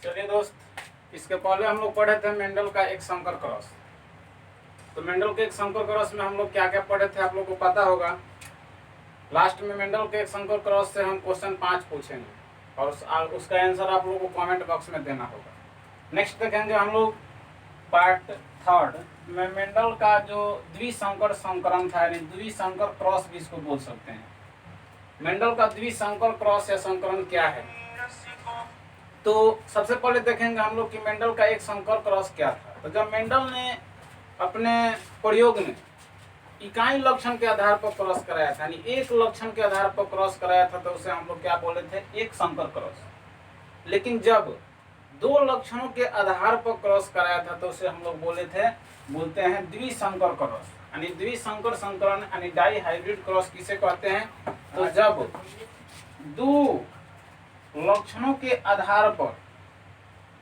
चलिए दोस्त, इसके पहले हम लोग पढ़े थे मेंडल का एक संकर क्रॉस। तो मेंडल के एक संकर क्रॉस में हम लोग क्या क्या पढ़े थे आप लोग को पता होगा। लास्ट में मेंडल के एक संकर क्रॉस से हम क्वेश्चन 5 पूछेंगे और उसका आंसर आप लोगों को कमेंट बॉक्स में देना होगा। नेक्स्ट देखेंगे हम लोग पार्ट 3 में मेंडल का जो द्विसंकर संकरण था, यानी द्विसंकर क्रॉस भी इसको बोल सकते हैं। मेंडल का द्विसंकर क्रॉस या संकरण क्या है। तो सबसे पहले देखेंगे हम लोग कि मेंडल का एक संकर क्रॉस क्या था। तो जब मेंडल ने अपने प्रयोग में इकाई लक्षण के आधार पर क्रॉस कराया था, यानी एक लक्षण के आधार पर क्रॉस कराया था, तो उसे हम लोग क्या बोले थे, एक संकर क्रॉस। लेकिन जब दो लक्षणों के आधार पर क्रॉस कराया था तो उसे हम लोग बोलते हैं द्विसंकर क्रॉस, यानी द्विसंकर संकरण यानी डाई हाइब्रिड क्रॉस किसे कहते हैं। तो जब दो लक्षणों के आधार पर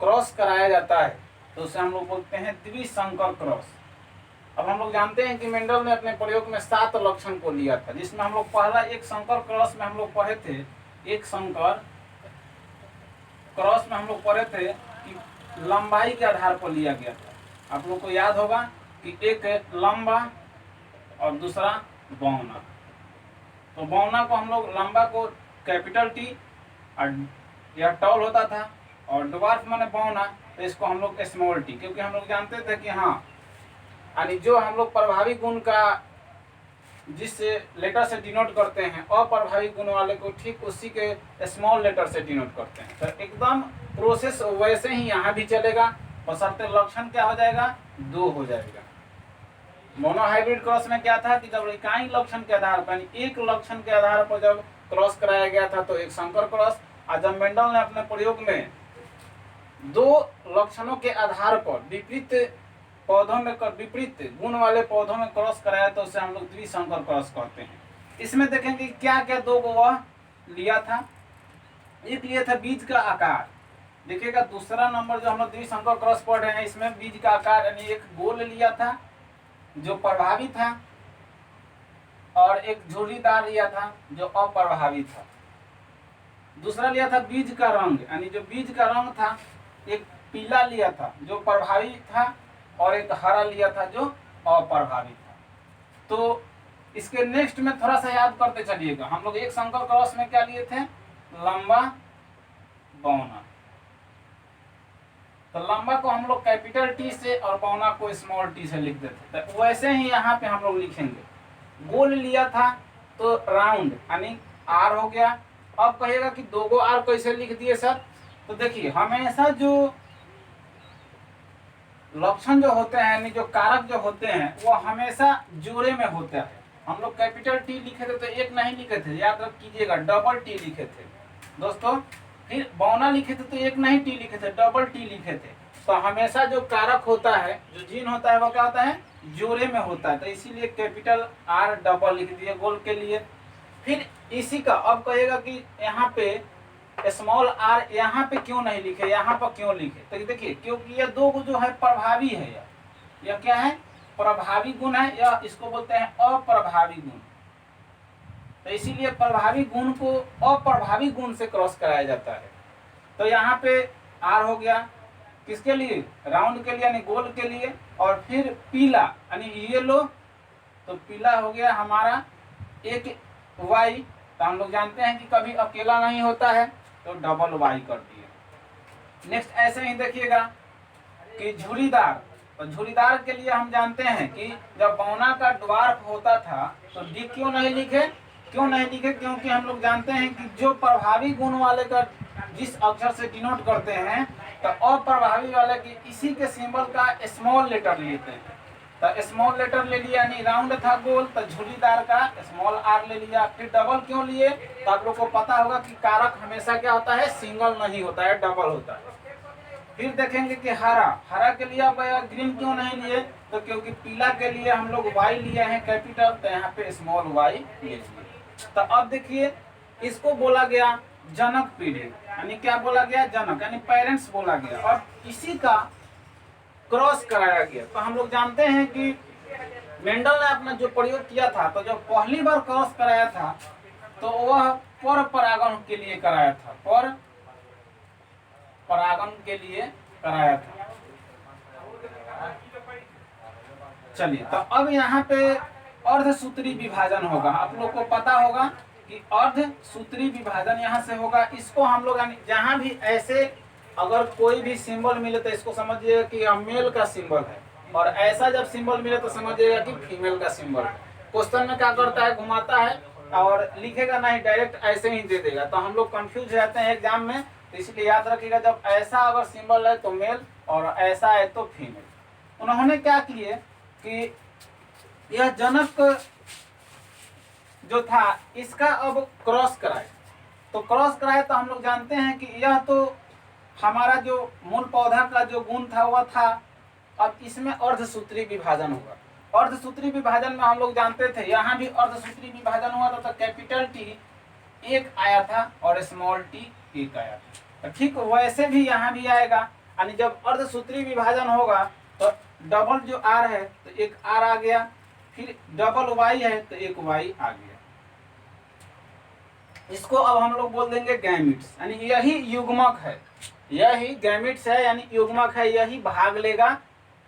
क्रॉस कराया जाता है तो उसे हम लोग बोलते हैं द्विसंकर क्रॉस। अब हम लोग जानते हैं कि मेंडल ने अपने प्रयोग में 7 लक्षण को लिया था, जिसमें हम लोग पहला एक संकर क्रॉस में हम लोग पढ़े थे, एक संकर क्रॉस में हम लोग पढ़े थे कि लंबाई के आधार पर लिया गया था। आप लोग को याद होगा कि एक लंबा और दूसरा बौना। तो बौना को हम लोग, लंबा को कैपिटल टी और यह टॉल होता था, और ड्वार्फ माने बौना, तो इसको हम लोग स्मॉल टी, क्योंकि हम लोग जानते थे कि हाँ, यानी जो हम लोग प्रभावी गुण का जिस लेटर से डिनोट करते हैं अप्रभावी गुण वाले को ठीक उसी के स्मॉल लेटर से डिनोट करते हैं। तो एकदम प्रोसेस वैसे ही यहाँ भी चलेगा, बशर्ते लक्षण क्या हो जाएगा, 2 हो जाएगा। मोनोहाइब्रिड क्रॉस में क्या था कि जब इकाई लक्षण के आधार पर, एक लक्षण के आधार पर जब क्रॉस कराया गया था तो एक संकर क्रॉस। और जब मेंडल ने अपने प्रयोग में 2 लक्षणों के आधार पर विपरीत पौधों में विपरीत गुण वाले पौधों में क्रॉस कराया तो उसे हम लोग द्विसंकर क्रॉस कहते हैं। इसमें देखेंगे क्या क्या 2 को वह लिया था। एक लिया था बीज का आकार। देखिएगा दूसरा नंबर जो हम लोग द्विसंकर क्रॉस पढ़ रहे हैं, इसमें बीज का आकार यानी एक गोल लिया था जो प्रभावी था, और एक झुर्रीदार लिया था जो अप्रभावी था। दूसरा लिया था बीज का रंग, यानी जो बीज का रंग था, एक पीला लिया था जो प्रभावी था, और एक हरा लिया था जो अप्रभावी था। तो इसके नेक्स्ट में थोड़ा सा याद करते चलिएगा। हम लोग एक संकर क्रॉस में क्या लिए थे, लंबा बौना। तो लंबा को हम लोग कैपिटल टी से और बौना को स्मॉल टी से लिख देते। तो वैसे ही यहाँ पे हम लोग लिखेंगे। गोल लिया था तो राउंड यानी आर हो गया। अब कहिएगा कि 2 गो आर कैसे लिख दिए सर। तो देखिए हमेशा जो लक्षण जो होते हैं यानी जो कारक जो होते हैं वो हमेशा जोड़े में होता है। हम लोग कैपिटल टी लिखे थे तो एक नहीं लिखे थे, याद रख कीजिएगा, डबल टी लिखे थे दोस्तों। फिर बौना लिखे थे तो एक नहीं टी लिखे थे, डबल टी लिखे थे। तो हमेशा जो कारक होता है, जो जीन होता है, वो क्या होता है, जोड़े में होता है। तो इसीलिए कैपिटल आर डबल लिख दिए गोल के लिए। फिर इसी का अब कहेगा कि यहाँ पे स्मॉल आर यहाँ पे क्यों नहीं लिखे, यहाँ पर क्यों लिखे। तो देखिए क्योंकि ये 2 जो है प्रभावी है, यह क्या है, प्रभावी गुण है, या इसको बोलते हैं अप्रभावी गुण। तो इसीलिए प्रभावी गुण को अप्रभावी गुण से क्रॉस कराया जाता है। तो यहाँ पे आर हो गया किसके लिए, राउंड के लिए यानी गोल के लिए। और फिर पीला यानी येलो, तो पीला हो गया हमारा एक वाई। तो हम लोग जानते हैं कि कभी अकेला नहीं होता है, तो डबल वाई कर दिए। नेक्स्ट ऐसे ही देखिएगा कि झुर्रीदार। तो झुर्रीदार के लिए हम जानते हैं कि जब बौना का ड्वार्फ होता था तो डी क्यों नहीं लिखे, क्योंकि हम लोग जानते हैं कि जो प्रभावी गुण वाले का जिस अक्षर से डिनोट करते हैं, तो अप्रभावी वाले की इसी के सिंबल का स्मॉल लेटर लेते हैं। तो स्मॉल लेटर ले लिया, यानी राउंड था गोल, तो झुर्रीदार का स्मॉल आर ले लिया। फिर डबल क्यों लिए, तो आप लोग को पता होगा कि कारक हमेशा क्या होता है, सिंगल नहीं होता है, डबल होता है। फिर देखेंगे कि हरा के लिए अब ग्रीन क्यों नहीं लिए, तो क्योंकि पीला के लिए हम लोग वाई लिए हैं कैपिटल, तो यहाँ पे स्मॉल वाई ले लिए। तो अब देखिए इसको बोला गया जनक पीढ़ी, यानी क्या बोला गया, जनक यानी पेरेंट्स बोला गया, और इसी का क्रॉस कराया गया। तो हम लोग जानते हैं कि मेंडल ने अपना जो प्रयोग किया था, तो जब पहली बार क्रॉस कराया था तो वह पर परागण के लिए कराया था, पर परागण परागण के लिए कराया था। चलिए, तो अब यहाँ पे अर्धसूत्री विभाजन होगा। आप लोग को पता होगा कि अर्धसूत्री विभाजन यहाँ से होगा। इसको हम लोग जहाँ भी ऐसे अगर कोई भी सिंबल मिले तो इसको समझिएगा कि यह मेल का सिंबल है, और ऐसा जब सिंबल मिले तो समझिएगा कि फीमेल का सिंबल है। क्वेश्चन में क्या करता है, घुमाता है और लिखेगा नहीं, डायरेक्ट ऐसे ही दे देगा, तो हम लोग कंफ्यूज रहते हैं एग्जाम में। तो इसलिए याद रखिएगा, जब ऐसा अगर सिंबल है तो मेल और ऐसा है तो फीमेल। उन्होंने क्या किए कि यह जनक जो था इसका अब क्रॉस कराए। तो क्रॉस कराए तो हम लोग जानते हैं कि यह तो हमारा जो मूल पौधा का जो गुण था वह था। अब इसमें अर्धसूत्री विभाजन होगा। अर्धसूत्री विभाजन में हम लोग जानते थे यहाँ भी अर्धसूत्री विभाजन हुआ था, तो कैपिटल टी एक आया था और स्मॉल टी एक आया था। तो ठीक वैसे भी यहाँ भी आएगा, यानी जब अर्धसूत्री विभाजन होगा तो डबल जो आर है तो एक आर आ गया, फिर डबल वाई है तो एक वाई आ गया। इसको अब हम लोग बोल देंगे गैमिट्स, यानी यही युग्मक है, यही गैमिट्स है, यानी युग्मक है, यही भाग लेगा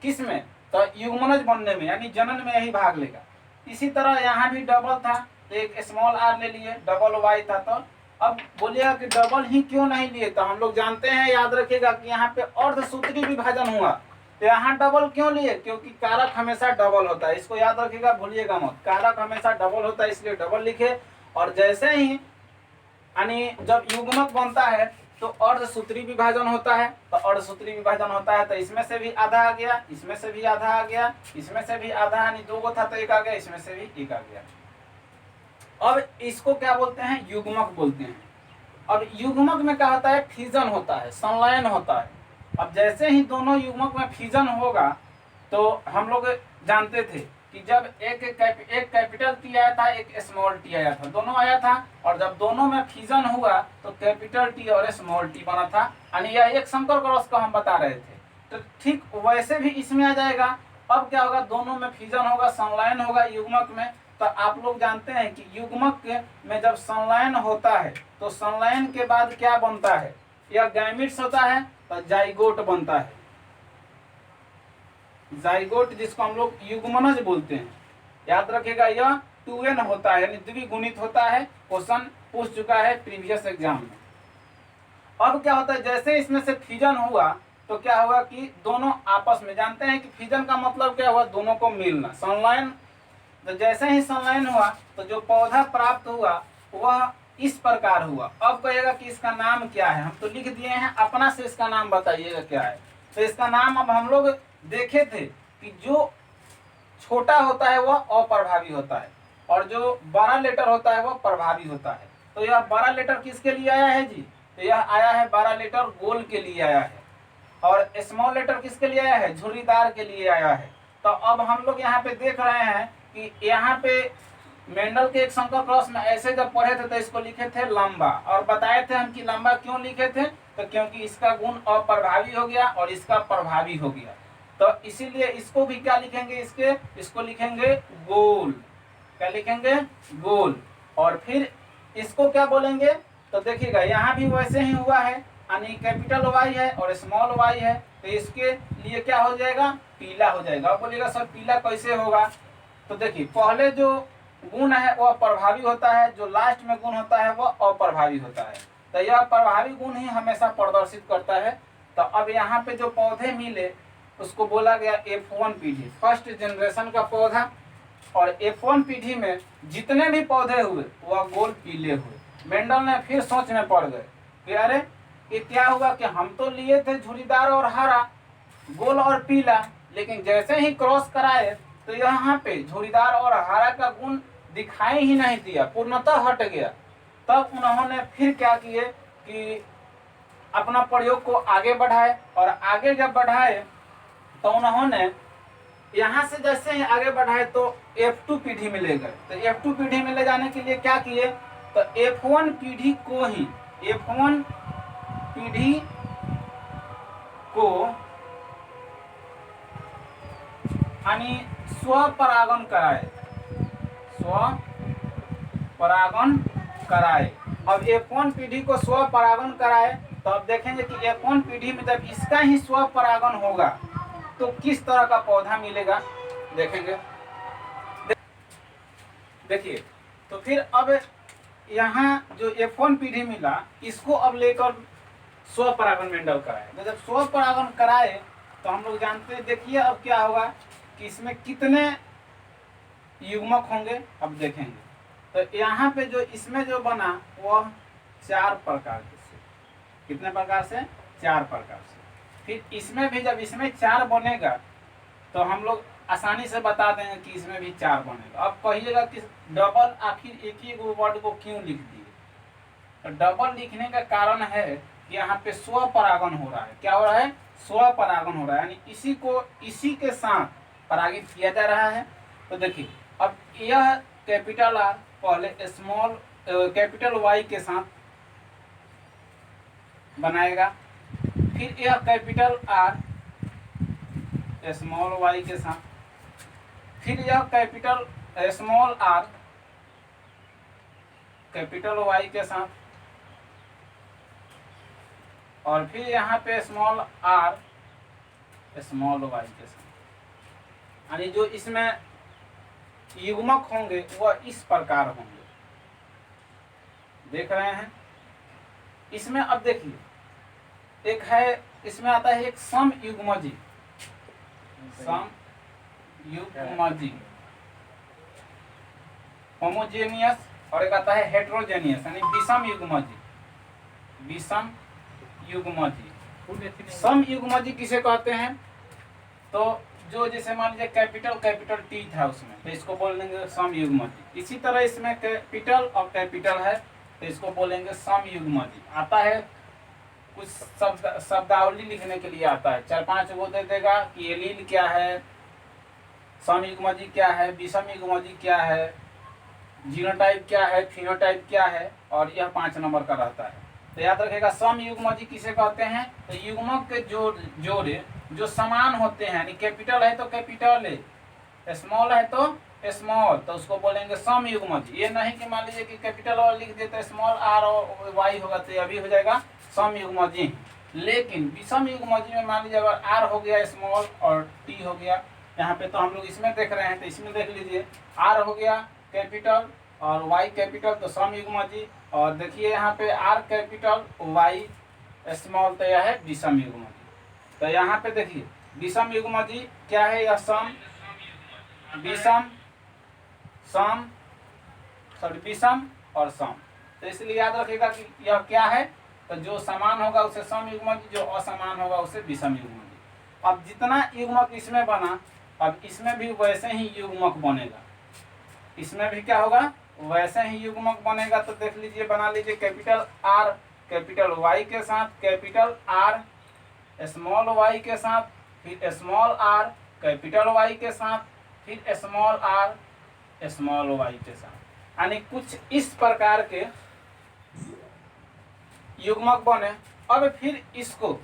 किसमें, तो युग्मनज बनने में, यानी जनन में यही भाग लेगा। इसी तरह यहाँ भी डबल था तो एक स्मॉल आर ले लिए, डबल वाई था। तो अब बोलिएगा कि डबल ही क्यों नहीं लिए, तो हम लोग जानते हैं, याद रखिएगा कि यहाँ पे अर्धसूत्री विभाजन हुआ तो यहाँ डबल क्यों लिए, क्योंकि कारक हमेशा डबल होता है। इसको याद रखिएगा, भूलिएगा मत, कारक हमेशा डबल होता है, इसलिए डबल लिखे। और जैसे ही यानी जब युग्मक बनता है तो अर्धसूत्री विभाजन होता है, तो अर्धसूत्री विभाजन होता है तो इसमें से भी आधा आ गया, इसमें से भी आधा आ गया, इसमें से भी आधा, यानी दो गो था तो एक आ गया, इसमें से भी एक आ गया। अब इसको क्या बोलते हैं, युग्मक बोलते हैं। अब युग्मक में क्या होता है, फिजन होता है, संलयन होता है। अब जैसे ही दोनों युग्मक में फिजन होगा तो हम लोग जानते थे कि जब एक कैपिटल टी आया था, एक स्मॉल टी आया था, दोनों आया था, और जब दोनों में फिजन हुआ तो कैपिटल टी और स्मॉल टी बना था, यानी यह एक संकर क्रॉस को हम बता रहे थे। तो ठीक वैसे भी इसमें आ जाएगा। अब क्या होगा, दोनों में फिजन होगा, संलयन होगा युग्मक में। तो आप लोग जानते हैं कि युग्मक में जब संलयन होता है तो संलयन के बाद क्या बनता है, यह गैमिट्स होता है तो जाइगोट बनता है। जाइगोट जिसको हम लोग युग्मनज बोलते हैं, याद रखिएगा, यह 2n होता है, यानी द्विगुणित होता है। क्वेश्चन पूछ चुका है प्रीवियस एग्जाम में। अब क्या होता है, जैसे इसमें से फिजन हुआ तो क्या हुआ कि दोनों आपस में, जानते हैं कि फिजन का मतलब क्या हुआ, दोनों को मिलना। संलयन, तो जैसे ही संलयन हुआ तो जो पौधा प्राप्त हुआ वह इस प्रकार हुआ। अब कहेगा कि इसका नाम क्या है, हम तो लिख दिए हैं, अपना से इसका नाम बताइएगा क्या है। तो इसका नाम अब हम लोग देखे थे कि जो छोटा होता है वह अप्रभावी होता है और जो बड़ा लेटर होता है वह प्रभावी होता है। तो यह बड़ा लेटर किसके लिए आया है जी, तो यह आया है बड़ा लेटर गोल के लिए आया है, और स्मॉल लेटर किसके लिए आया है, झुर्रीदार के लिए आया है। तो अब हम लोग यहाँ पे देख रहे हैं कि यहाँ पे मेंडल के एक संकर क्रॉस में ऐसे जब पढ़े थे तो इसको लिखे थे लंबा, और बताए थे हम कि लंबा क्यों लिखे थे, तो क्योंकि इसका गुण अप्रभावी हो गया और इसका प्रभावी हो गया। तो इसीलिए इसको भी क्या लिखेंगे, इसको लिखेंगे गोल। क्या लिखेंगे, गोल। और फिर इसको क्या बोलेंगे, तो देखिएगा यहाँ भी वैसे ही हुआ है, यानी कैपिटल वाई है और स्मॉल वाई है, तो इसके लिए क्या हो जाएगा, पीला हो जाएगा। अब बोलिएगा सर पीला कैसे होगा, तो देखिए पहले जो गुण है वह प्रभावी होता है, जो लास्ट में गुण होता है वह अप्रभावी होता है। तो यह प्रभावी गुण ही हमेशा प्रदर्शित करता है। तो अब यहाँ पे जो पौधे मिले उसको बोला गया F1 पीढ़ी, फर्स्ट जनरेशन का पौधा। और F1 पीढ़ी में जितने भी पौधे हुए वह गोल पीले हुए। मेंडल ने फिर सोच में पड़ गए कि अरे ये क्या हुआ कि हम तो लिए थे झुर्रीदार और हरा, गोल और पीला, लेकिन जैसे ही क्रॉस कराए तो यहाँ पे झुर्रीदार और हरा का गुण दिखाई ही नहीं दिया, पूर्णतः हट गया। तब उन्होंने फिर क्या किए कि अपना प्रयोग को आगे बढ़ाए, और आगे जब बढ़ाए तो उन्होंने यहाँ से जैसे ही आगे बढ़ाए तो F2 पीढ़ी में ले गए। तो F2 पीढ़ी में ले जाने के लिए क्या किए, तो F1 पीढ़ी को ही, F1 पीढ़ी को यानी स्वपरागण कराए, स्वपरागण कराए। अब F1 पीढ़ी को स्वपरागण कराए तो अब देखेंगे कि F1 पीढ़ी में जब इसका ही स्व परागण होगा तो किस तरह का पौधा मिलेगा, देखेंगे। देखिए, तो फिर अब यहाँ जो F1 पीढ़ी मिला, इसको अब लेकर स्व परागण मेंडल कराए। तो जब स्व परागण कराए तो हम लोग जानते हैं, देखिए अब क्या होगा कि इसमें कितने युग्मक होंगे, अब देखेंगे। तो यहाँ पे जो इसमें जो बना वह 4 प्रकार से, कितने प्रकार से, 4 प्रकार से। फिर इसमें भी जब इसमें 4 बनेगा तो हम लोग आसानी से बता देंगे कि इसमें भी 4 बनेगा। अब कहिएगा कि डबल आखिर एक ही वर्ड को क्यों लिख दिए? तो डबल लिखने का कारण है कि यहाँ पे स्व परागण हो रहा है। क्या हो रहा है? स्व परागण हो रहा है, यानी इसी को इसी के साथ परागित किया जा रहा है। तो देखिए, अब यह कैपिटल आर पहले स्मॉल कैपिटल वाई के साथ बनाएगा, फिर यह कैपिटल आर स्मॉल वाई के साथ, फिर यह capital small R capital Y के साथ, और फिर यहाँ पे स्मॉल आर स्मॉल वाई के साथ। यानी जो इसमें युग्मक होंगे वह इस प्रकार होंगे, देख रहे हैं। इसमें अब देखिए, एक है, इसमें आता है एक सम युग्मजी, सम युग्मजी होमोजेनियस, और एक आता है हेट्रोजेनियस यानी विषम युग्मजी, विषम युग्मजी। सम युग्मजी किसे कहते हैं? तो जो जैसे मान लीजिए कैपिटल टी था उसमें, तो इसको बोल देंगे सम युग्मजी। इसी तरह इसमें कैपिटल और कैपिटल है तो इसको बोलेंगे सम युग्मजी। आता है कुछ शब्दावली लिखने के लिए आता है, 4-5 वो दे देगा कि एलील क्या है, सम युग्मजी क्या है, विषम युग्मजी क्या है, जीनोटाइप क्या है, फिनोटाइप क्या है, और यह 5 नंबर का रहता है। तो याद रखेगा, सम युग्मजी किसे कहते हैं? तो युग्मक के जोड़े जो समान होते हैं, यानी कैपिटल है तो कैपिटल है, स्मॉल है तो स्मॉल, तो उसको बोलेंगे सम युग्मजी। ये नहीं कि मान लीजिए कि कैपिटल और लिख देते स्मॉल आर और वाई होगा तो यह भी हो जाएगा सम युग्मजी। लेकिन विषम युग्मजी में मान लीजिए अगर आर हो गया स्मॉल और टी हो गया, यहाँ पे तो हम लोग इसमें देख रहे हैं, तो इसमें देख लीजिए आर हो गया कैपिटल और वाई कैपिटल तो सम युग्मजी, और देखिए यहाँ पे आर कैपिटल वाई स्मॉल तो यह है विषम युग्मजी। तो यहाँ पे देखिए विषम युग्मजी क्या है? यह सम, विषम, सम, सॉरी विषम और सम। तो इसलिए याद रखिएगा कि यह क्या है? तो जो समान होगा उसे सम युग्मजी, जो असमान होगा उसे विषम युग्मजी। अब जितना युग्मक इसमें बना, अब इसमें भी वैसे ही युग्मक बनेगा, इसमें भी क्या होगा? वैसे ही युग्मक बनेगा। तो देख लीजिए, बना लीजिए कैपिटल आर कैपिटल वाई के साथ, कैपिटल आर स्मॉल वाई के साथ, फिर स्मॉल आर कैपिटल वाई के साथ, फिर स्मॉल आर स्मॉल वाई के साथ। यानी कुछ इस प्रकार के युग्मक बने। अब फिर इसको,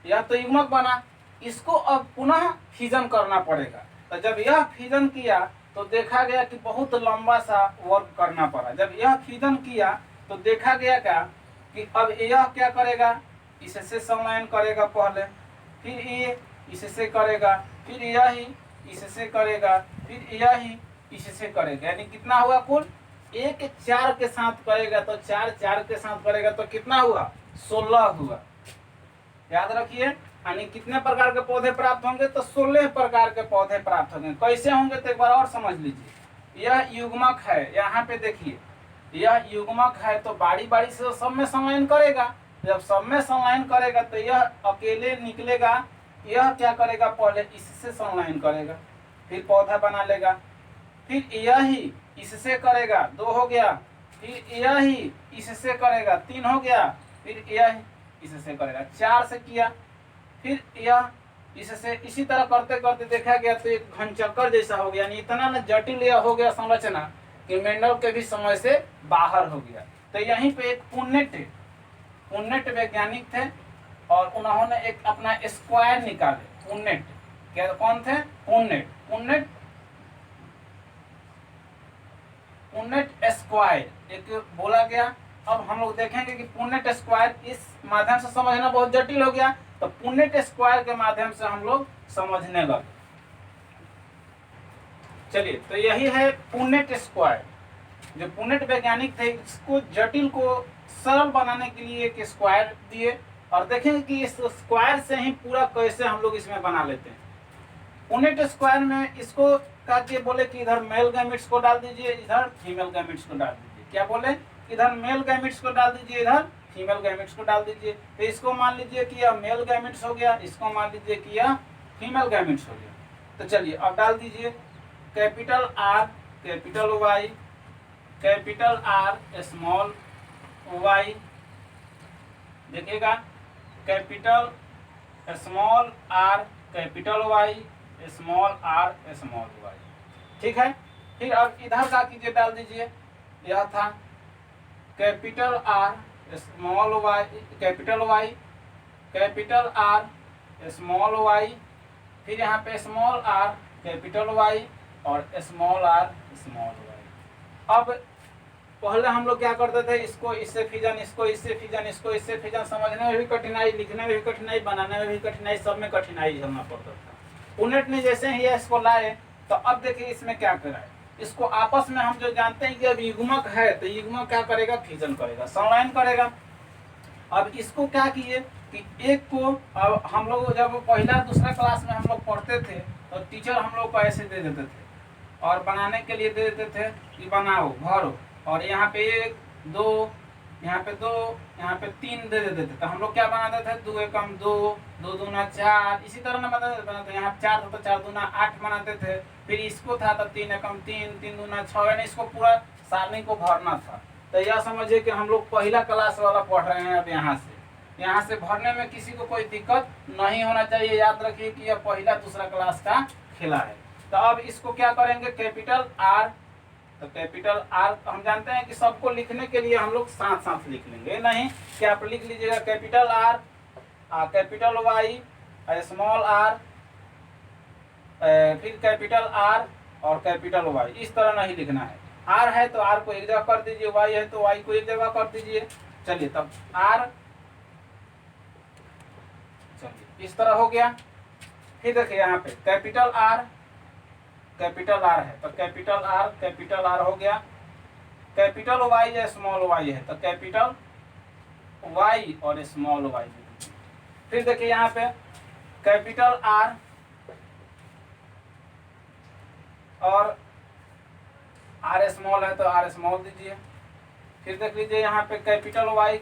यह तो युग्मक बना, इसको अब पुनः फिजन करना पड़ेगा। तो जब यह फिजन किया तो देखा गया कि बहुत लंबा सा वर्क करना पड़ा। जब यह फिजन किया तो देखा गया क्या कि अब यह क्या करेगा? इससे संलयन करेगा पहले, फिर ये इससे करेगा, फिर यह ही इससे करेगा, फिर यह ही इससे करेगा। यानी कितना हुआ कुल? 1 4 के साथ करेगा तो 4 4 के साथ करेगा तो कितना हुआ? 16 हुआ। याद रखिए, यानी कितने प्रकार के पौधे प्राप्त होंगे? तो 16 प्रकार के पौधे प्राप्त होंगे। कैसे होंगे तो एक बार और समझ लीजिए। यह युग्मक है, यहाँ पे देखिए यह युग्मक है तो बारी बारी से सब में संलयन करेगा। जब सब में संलयन करेगा तो यह अकेले निकलेगा, यह क्या करेगा? पहले इससे संलयन करेगा, फिर पौधा बना लेगा, फिर यह ही इससे करेगा, 2 हो गया, फिर यह ही इससे करेगा, 3 हो गया, फिर यह इससे करेगा, 4 से किया, फिर यह इससे। इसी तरह करते करते देखा गया तो एक घनचक्कर जैसा हो गया। यानी इतना न जटिल यह हो गया संरचना कि मेंडल के भी समय से बाहर हो गया। तो यहीं पे एक पुन्नेट वैज्ञानिक थे और उन्होंने एक अपना स्क्वायर निकाले। पुन्नेट क्या, कौन थे? पुन्नेट स्क्वायर एक बोला गया अब हम लोग देखेंगे कि पुनेट स्क्वायर इस माध्यम से समझना बहुत जटिल हो गया, तो पुनेट स्क्वायर के माध्यम से हम लोग समझने लगे। चलिए, तो यही है पुनेट स्क्वायर। जो पुनेट वैज्ञानिक थे, इसको जटिल को सरल बनाने के लिए एक स्क्वायर दिए, और देखेंगे कि इस स्क्वायर से ही पूरा कैसे हम लोग इसमें बना लेते हैं। पुनेट स्क्वायर में इसको का के बोले कि इधर मेल गैमेट्स को डाल दीजिए, इधर फीमेल गैमेट्स को डाल दीजिए। क्या बोले? इधर मेल गैमेट्स को डाल दीजिए, इधर फीमेल गैमेट्स को डाल दीजिए। तो इसको मान लीजिए कि यह मेल गैमेट्स हो गया, इसको मान लीजिए कि यह फीमेल गैमेट्स हो गया। तो चलिए अब डाल दीजिए capital R capital Y, capital R small Y. देखिएगा, capital small R capital Y, small R small Y. ठीक है। फिर अब इधर का कीजिए, डाल दीजिए, यह था capital R small Y capital Y, capital R small Y, फिर यहाँ पे स्मॉल आर कैपिटल वाई और स्मॉल आर स्मॉल वाई। अब पहले हम लोग क्या करते थे, इसको इससे फिजन, इसको इससे फिजन, इसको इससे फिजन, समझने में भी कठिनाई, लिखने में भी कठिनाई, बनाने में भी कठिनाई, सब में कठिनाई झेलना पड़ता था। पुनेट ने जैसे ही इसको लाए, तो अब देखिए इसमें क्या कराए, इसको आपस में हम जो जानते हैं कि अब युग्मक है, तो युग्मक क्या करेगा, फिजन करेगा, संलयन करेगा। अब इसको क्या किए कि एक को, अब हम लोग जब पहला दूसरा क्लास में हम लोग पढ़ते थे, तो टीचर हम लोग को ऐसे दे देते थे, और बनाने के लिए दे देते थे कि बनाओ, भरो, और यहाँ पे 1 2, यहाँ पे 2, यहाँ पे 3 दे देते थे। तो हम लोग क्या बनाते थे, 2 एकम 2, 2 दूना 4, इसी तरह ना बनाते। यहाँ 4 था तो 4 दूना 8 बनाते थे। फिर इसको था तो 3 एकम 3, 3 दूना 6, यानी इसको पूरा सारणी को भरना था। तो यह समझिए कि हम लोग पहला क्लास वाला पढ़ रहे हैं। अब यहाँ से भरने में किसी को कोई दिक्कत नहीं होना चाहिए। याद रखिए कि यह पहला दूसरा क्लास का खेला है। तो अब इसको क्या करेंगे, कैपिटल आर, तो कैपिटल आर हम जानते हैं कि सबको लिखने के लिए हम लोग साथ साथ लिख लेंगे, नहीं कि आप लिख लीजिएगा capital R, capital Y, small R, फिर कैपिटल आर और कैपिटल वाई, इस तरह नहीं लिखना है। आर है तो आर को एक जगह कर दीजिए, वाई है तो वाई को एक जगह कर दीजिए। चलिए, तब आर, चलिए इस तरह हो गया। फिर देखिए यहाँ पे कैपिटल आर है, तो कैपिटल आर हो गया। कैपिटल वाई या स्मॉल वाई है, तो कैपिटल वाई और स्मॉल वाई। फिर देखिए यहाँ पे कैपिटल आर और आर स्मॉल है तो आर स्मॉल दीजिए। फिर देख लीजिए यहाँ पे कैपिटल वाई,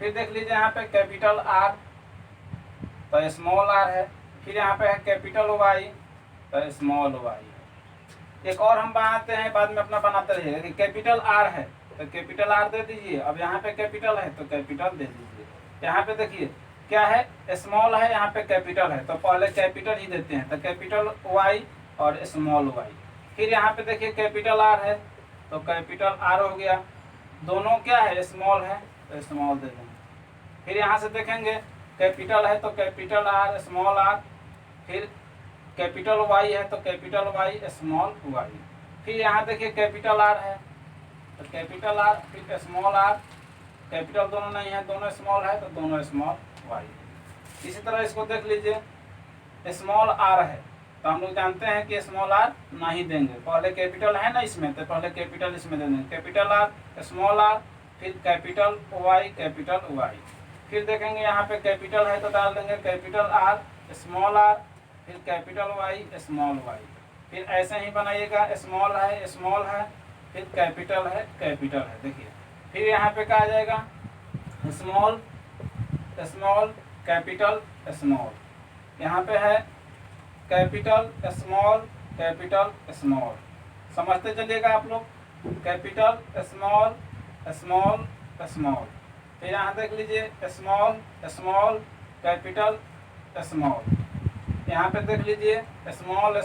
फिर देख लीजिए यहाँ पे कैपिटल आर, तो स्मॉल आर है। फिर यहाँ पे है कैपिटल वाई, तो स्मॉल वाई है। एक और हम बनाते हैं, बाद में अपना बनाते रहिए। कैपिटल आर है तो कैपिटल आर दे दीजिए। अब यहाँ पे कैपिटल है तो कैपिटल दे दीजिए। यहाँ पे देखिए क्या है, स्मॉल है, यहाँ पे कैपिटल है, तो पहले कैपिटल ही देते हैं, तो कैपिटल वाई और स्मॉल वाई। फिर यहाँ पे देखिए कैपिटल आर है तो कैपिटल आर हो गया। दोनों क्या है, स्मॉल है, तो स्मॉल दे देंगे। फिर यहाँ से देखेंगे कैपिटल है तो कैपिटल आर स्मॉल आर, फिर कैपिटल वाई है तो कैपिटल वाई स्मॉल वाई। फिर यहाँ देखिए कैपिटल आर है तो कैपिटल आर, फिर स्मॉल आर, कैपिटल दोनों नहीं है, दोनों स्मॉल है तो दोनों स्मॉल वाई। इसी तरह इसको देख लीजिए, स्मॉल आर है तो हम लोग जानते हैं कि स्मॉल आर नहीं देंगे, पहले कैपिटल है ना इसमें, तो पहले कैपिटल इसमें दे देंगे। कैपिटल आर स्मॉल आर, फिर कैपिटल वाई कैपिटल वाई। फिर देखेंगे यहाँ पे कैपिटल है तो डाल देंगे कैपिटल आर स्मॉल आर, फिर कैपिटल वाई स्मॉल वाई। फिर ऐसे ही बनाइएगा, स्मॉल है, फिर कैपिटल है, देखिए। फिर यहाँ पे क्या आ जाएगा, स्मॉल कैपिटल स्मॉल। यहाँ पे है कैपिटल स्मॉल, समझते चलिएगा आप लोग। Capital small. फिर यहाँ देख लीजिए स्मॉल कैपिटल स्मॉल। यहाँ पे देख लीजिए स्मॉल।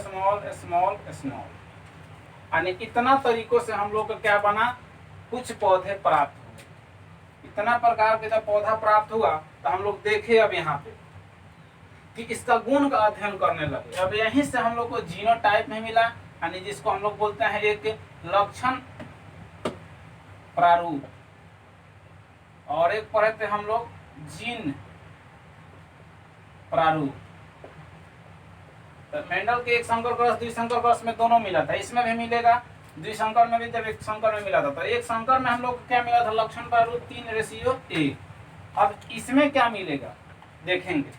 यानी इतना तरीकों से हम लोग का क्या बना, कुछ पौधे प्राप्त हुए। इतना प्रकार के जब पौधा प्राप्त हुआ तो हम लोग देखे अब यहाँ पे कि इसका गुण का अध्ययन करने लगे। अब यहीं से हम लोग को जीनोटाइप में मिला, यानी जिसको हम लोग बोलते हैं एक लक्षण प्रारूप, और एक पढ़े थे हम लोग जीन प्रारूप। तो मेंडल के एक संकर क्रॉस द्विसंकर क्रॉस में दोनों मिला था, इसमें भी मिलेगा, द्विसंकर में भी, जब एक संकर में मिला था। तो एक संकर में हम लोग को क्या मिला था, लक्षण प्रारूप 3:1। अब इसमें क्या मिलेगा देखेंगे।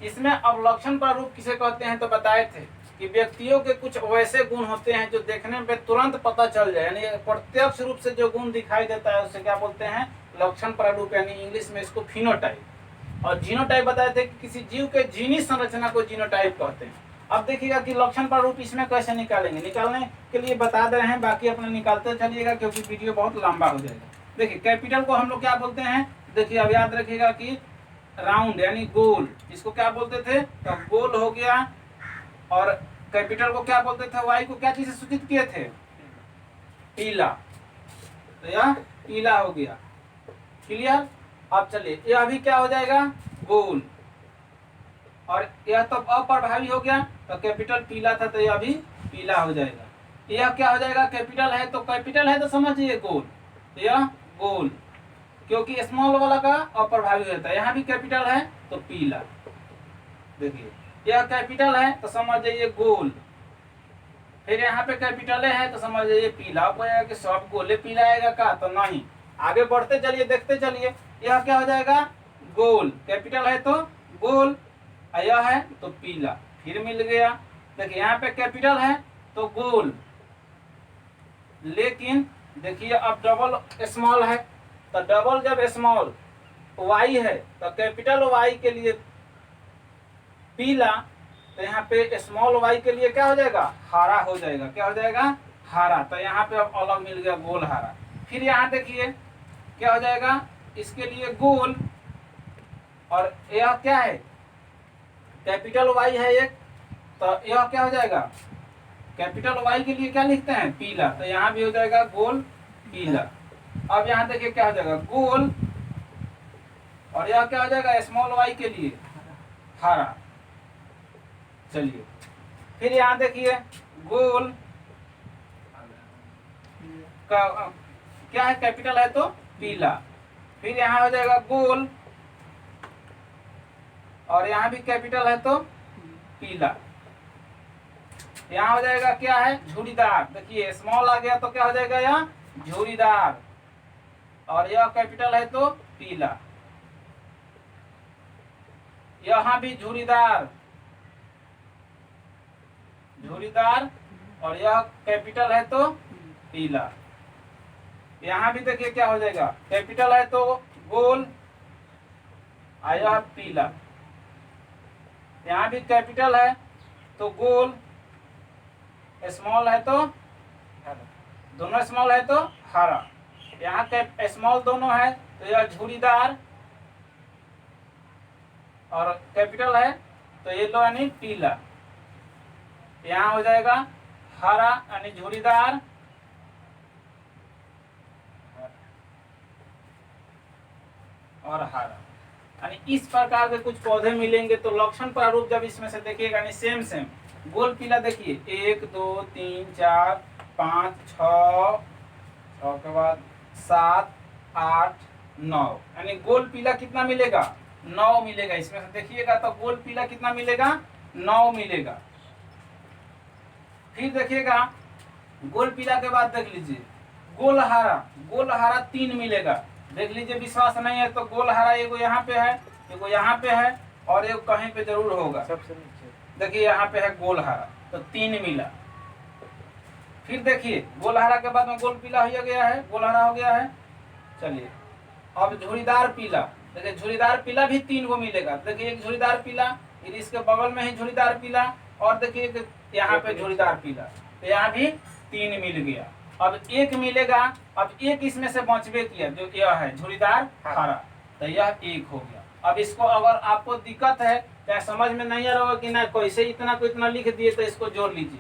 इसमें अब लक्षण प्रारूप किसे कहते हैं, तो बताए थे कि व्यक्तियों के कुछ वैसे गुण होते हैं जो देखने में तुरंत पता चल जाए, यानी प्रत्यक्ष रूप से जो गुण दिखाई देता है उसे क्या बोलते हैं, लक्षण प्रारूप, यानी इंग्लिश में इसको फिनोटाइप। और जीनोटाइप बताए थे कि किसी जीव के जीनी संरचना को जीनोटाइप कहते हैं। अब देखिएगा कि लक्षण प्रारूप इसमें कैसे निकालेंगे, निकालने के लिए बता दे रहे हैं, बाकी अपने निकालते चलिएगा क्योंकि वीडियो बहुत लंबा हो जाएगा। देखिए कैपिटल को हम लोग क्या बोलते हैं, देखिए अब याद रखिएगा कि राउंड यानी गोल, इसको क्या बोलते थे, तो गोल हो गया। और कैपिटल को क्या बोलते थे, वाई को क्या चीज से सूचित किए थे, पीला, तो यह पीला हो गया। क्लियर। अब चलिए यह अभी क्या हो जाएगा, गोल, और यह तो अप्रभावी हो गया, तो कैपिटल पीला था तो यह अभी पीला हो जाएगा। यह क्या हो जाएगा, कैपिटल है तो कैपिटल है तो समझिए गोल, तो यह गोल, क्योंकि स्मॉल वाला का अप्रभावी रहता है। यहाँ भी कैपिटल है तो पीला, देखिए यह कैपिटल है तो समझ जाइए गोल, फिर यहाँ पे कैपिटल है तो समझ जाइए पीला। अब कहेगा कि सब गोले पीला आएगा का, तो नहीं, आगे बढ़ते चलिए, देखते चलिए। यह क्या हो जाएगा, गोल, कैपिटल है तो गोल, यह है तो पीला, फिर मिल गया। देखिए यहाँ पे कैपिटल है तो गोल, लेकिन देखिए अब डबल स्मॉल है, तो डबल जब स्मॉल वाई है तो कैपिटल वाई के लिए पीला, तो यहाँ पे स्मॉल वाई के लिए क्या हो जाएगा, हरा हो जाएगा। क्या हो जाएगा, हरा। तो यहाँ पे अब अलग मिल गया गोल हरा। फिर यहाँ देखिए क्या हो जाएगा, इसके लिए गोल, और यह क्या है, कैपिटल वाई है एक, तो यह क्या हो जाएगा, कैपिटल वाई के लिए क्या लिखते हैं, पीला, तो यहाँ भी हो जाएगा गोल पीला। अब यहाँ देखिए क्या हो जाएगा, गोल, और यह क्या हो जाएगा, स्मॉल वाई के लिए हरा। चलिए फिर यहाँ देखिए गोल का क्या है, कैपिटल है तो पीला, फिर यहाँ हो जाएगा गोल, और यहाँ भी कैपिटल है तो पीला। यहाँ हो जाएगा क्या है, झुरीदार, देखिए स्मॉल आ गया तो क्या हो जाएगा, यहाँ झुरीदार, और यह कैपिटल है तो पीला, यहाँ भी झुरीदार, झुरीदार, और यह कैपिटल है तो पीला। यहाँ भी देखिए क्या हो जाएगा, कैपिटल है तो गोल, यह पीला, यहाँ भी कैपिटल है तो गोल, स्मॉल है तो दोनों स्मॉल है तो हरा, यहाँ स्मॉल दोनों है तो यह झुरीदार, और कैपिटल है तो येलो यानी पीला, यहाँ हो जाएगा हरा यानी झुरीदार, और हरा। यानी इस प्रकार के कुछ पौधे मिलेंगे। तो लक्षण प्रारूप जब इसमें से देखिएगा, यानी सेम सेम गोल पीला, देखिए 1 2 3 4 5 6 के बाद 7 8 9, यानी गोल पीला कितना मिलेगा, 9 मिलेगा। इसमें से देखिएगा तो गोल पीला कितना मिलेगा, 9 मिलेगा। फिर देखिएगा गोल पीला के बाद देख लीजिए गोल हरा, गोल हरा 3 मिलेगा। देख लीजिए, विश्वास नहीं है तो गोल हरा एगो यहाँ पे है, एगो यहाँ पे है, और एक कहीं पे जरूर होगा, सबसे नीचे देखिए यहाँ पे है गोल हरा, तो 3 मिला। फिर देखिए गोल हरा के बाद में गोल पीला हो गया है, गोल हरा हो गया है। चलिए अब झुरीदार पीला, देखिए झुरीदार पीला भी 3 गो मिलेगा। देखिए एक झुरीदार पीला, फिर इसके बगल में ही झुरीदार पीला, और देखिए यहाँ पे झुरीदार पीला, तो यहाँ भी 3 मिल गया। अब 1 मिलेगा, अब 1 इसमें से बचबे किया, जो यह है झुरीदार हरा, तो यह 1 हो गया। अब इसको अगर आपको दिक्कत है, चाहे समझ में नहीं आ रहा होगा कि ना कैसे इतना को इतना लिख दिए, तो इसको जोड़ लीजिए,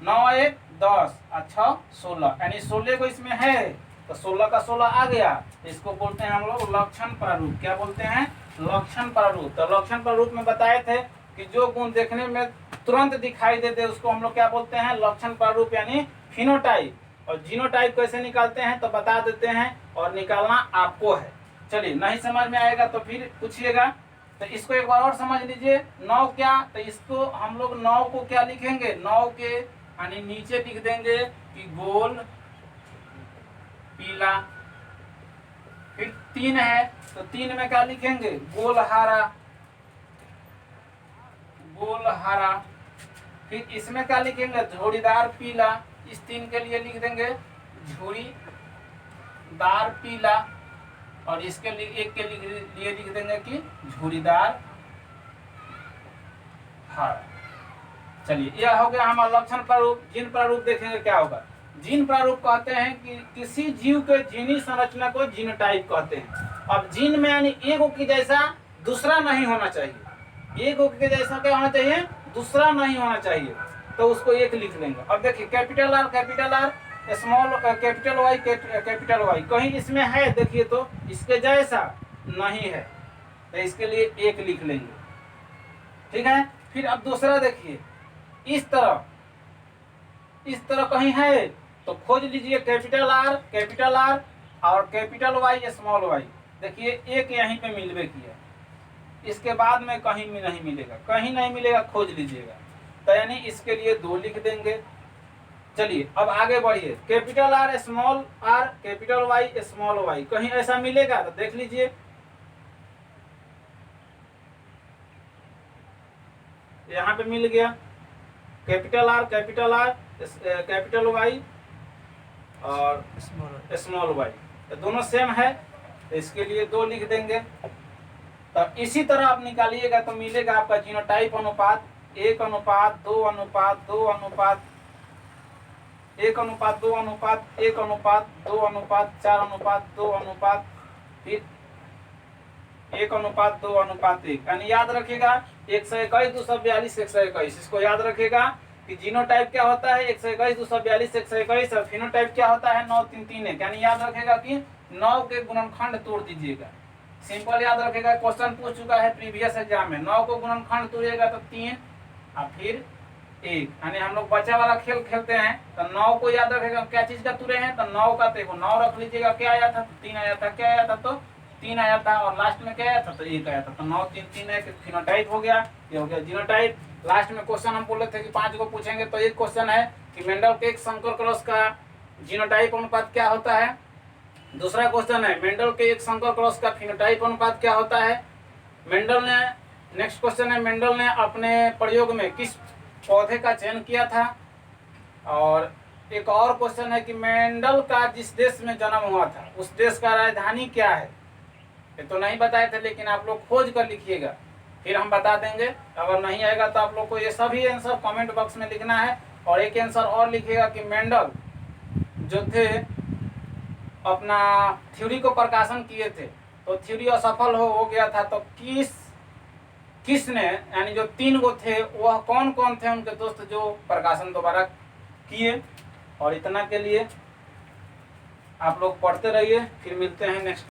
9 1 10 और 6 16, यानी 16 को इसमें है तो 16 का 16 आ गया। तो इसको बोलते हैं हम लोग लक्षण प्रारूप। क्या बोलते हैं, लक्षण प्रारूप। तो लक्षण प्रारूप में बताए थे कि जो गुण देखने में तुरंत दिखाई देते उसको हम लोग क्या बोलते हैं, लक्षण प्रारूप यानी फिनोटाइप। और जीनोटाइप कैसे निकालते हैं तो बता देते हैं, और निकालना आपको है। चलिए, नहीं समझ में आएगा तो फिर पूछिएगा। तो इसको एक बार और समझ लीजिए। 9 क्या, तो इसको हम लोग 9 को क्या लिखेंगे, 9 के यानी नीचे लिख देंगे कि गोल पीला। फिर 3 है तो 3 में क्या लिखेंगे, गोल हरा, गोल हरा। फिर इसमें क्या लिखेंगे, झोड़ीदार पीला। इस 3 के लिए लिख देंगे झुरीदार पीला, और इसके लिए एक के लिए लिख देंगे कि झुरीदार हरा। चलिए, यह हो गया हमारा लक्षण प्रारूप। जीन प्रारूप देखेंगे क्या होगा। जीन प्रारूप कहते हैं कि किसी जीव के जीनी संरचना को जीनोटाइप कहते हैं। अब जीन में यानी एक के जैसा दूसरा नहीं होना चाहिए, एक के जैसा क्या होना चाहिए, दूसरा नहीं होना चाहिए, तो उसको एक लिख लेंगे। अब देखिए, capital R, small capital Y, capital Y, कहीं इसमें है देखिए तो इसके जैसा नहीं है, तो इसके लिए एक लिख लेंगे। ठीक है। फिर अब दूसरा देखिए, इस तरह कहीं है तो खोज लीजिए कैपिटल आर और कैपिटल वाई, स्मॉल वाई। देखिए एक यहीं पे मिलवे किया, इसके बाद में कहीं में नहीं मिलेगा, कहीं नहीं मिलेगा, खोज लीजिएगा। तो यानी इसके लिए 2 लिख देंगे। चलिए अब आगे बढ़िए, capital R, capital Y, small Y, कहीं ऐसा मिलेगा तो देख लीजिए। यहाँ पे मिल गया कैपिटल आर, कैपिटल वाई और स्मॉल वाई, तो दोनों सेम है, तो इसके लिए 2 लिख देंगे। तो इसी तरह आप निकालिएगा तो मिलेगा आपका जीनोटाइप अनुपात 1:2:1:2:1:2:1:4:2:1, फिर 1:2:1, यानी याद रखिएगा 121, 242, 121। इसको याद रखिएगा कि जीनोटाइप क्या होता है 121, 242, 121, और फिनोटाइप क्या होता है 9, 3, 3, 1। यानी याद रखेगा कि 9 के गुणनखंड तोड़ दीजिएगा। सिंपल याद रखेगा, क्वेश्चन पूछ चुका है प्रीवियस एग्जाम में। 9 को गुणनखंड तोड़िएगा तो 3 और फिर 1, यानी हम लोग बच्चा वाला खेल खेलते हैं। तो 9 को याद रखेगा क्या चीज का तुरे हैं, तो 9 का देखो 9 रख लीजिएगा, क्या आया था तो 3 आया था, क्या आया था तो 3 आया था, और लास्ट में क्या आया था तो 1 आया था। तो 9, 3, 3 1 फिनोटाइप हो गया, ये हो गया जीनोटाइप। लास्ट में क्वेश्चन हम बोले थे कि 5 को पूछेंगे, तो एक क्वेश्चन है कि मेंडल के एक संकर क्रॉस का जीनोटाइप अनुपात क्या होता है। दूसरा क्वेश्चन है मेंडल के एक संकर क्रॉस का फिनोटाइप अनुपात क्या होता है। नेक्स्ट क्वेश्चन है मेंडल ने अपने प्रयोग में किस पौधे का चयन किया था। और एक और क्वेश्चन है कि मेंडल का जिस देश में जन्म हुआ था उस देश का राजधानी क्या है। ये तो नहीं बताए थे, लेकिन आप लोग खोज कर लिखिएगा, फिर हम बता देंगे। अगर नहीं आएगा तो आप लोग को ये सभी आंसर कमेंट बॉक्स में लिखना है। और एक आंसर और लिखिएगा कि मेंडल जो थे अपना थ्योरी को प्रकाशन किए थे, तो थ्योरी असफल हो गया था, तो किसने यानी जो 3 गो थे वह कौन कौन थे उनके दोस्त जो प्रकाशन दोबारा किए। और इतना के लिए आप लोग पढ़ते रहिए, फिर मिलते हैं नेक्स्ट।